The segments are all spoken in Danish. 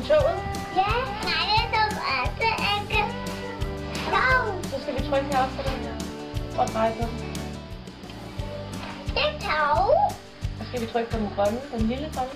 toget? Ja, nej, det er så ikke. Så skal vi trykke heroppe på den her og dreje på den. Det er tog. Så skal vi trykke på den grønne, den lille grønne.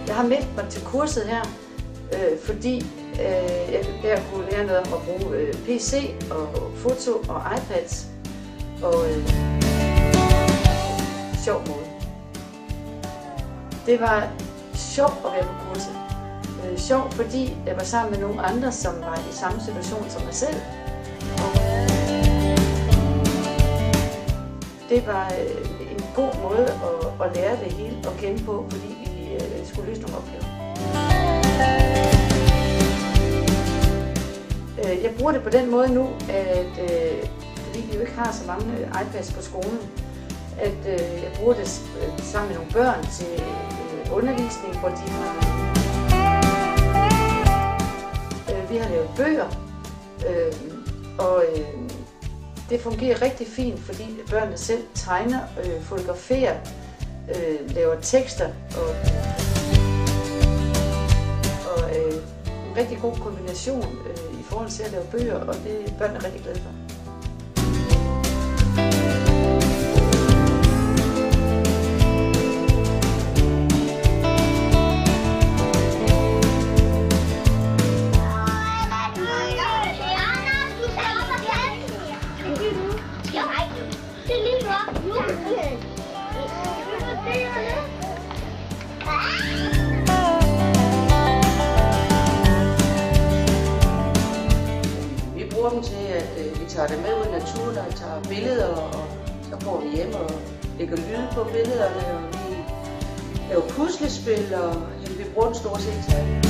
Jeg har meldt mig til kurset her, fordi jeg kunne lære noget om at bruge PC og foto og iPads og sjov måde. Det var sjovt at være på kurset. Sjovt, fordi jeg var sammen med nogle andre, som var i samme situation som mig selv. Og det var en god måde at lære det hele og kende på, fordi vi skulle løse nogle opgaver. Jeg bruger det på den måde nu, at fordi vi jo ikke har så mange iPads på skolen, at jeg bruger det sammen med nogle børn til undervisning, hvor de har vi har lavet bøger, og det fungerer rigtig fint, fordi børnene selv tegner, fotograferer, laver tekster og en rigtig god kombination i forhold til at lave bøger, og det er børnene rigtig glade for. Vi bruger dem til, at vi tager det med ud i naturen og tager billeder, og så går vi hjem og lægger lyde på billederne, og vi laver puslespil, og vi bruger den stort set til alt.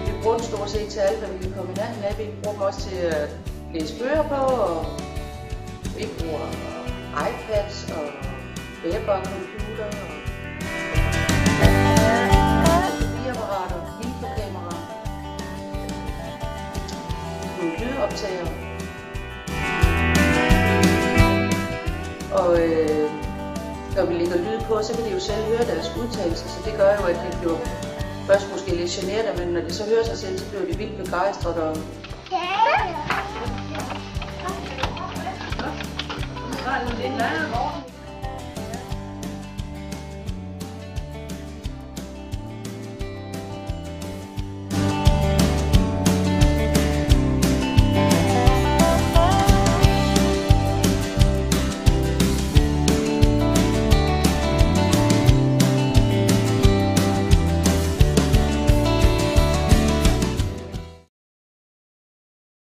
Vi bruger den stort set til alt, hvad vi kan komme i nærheden af. Vi bruger dem også til at læse bøger på, og vi bruger iPads og bærbare computer og fotografiapparater, videokameraer, lydoptager. Og når vi lægger lyd på, så kan de jo selv høre deres udtalelser, så det gør jo, at de bliver først måske lidt generet, men når de så hører sig selv, så bliver de vildt begejstrede. Og Ja.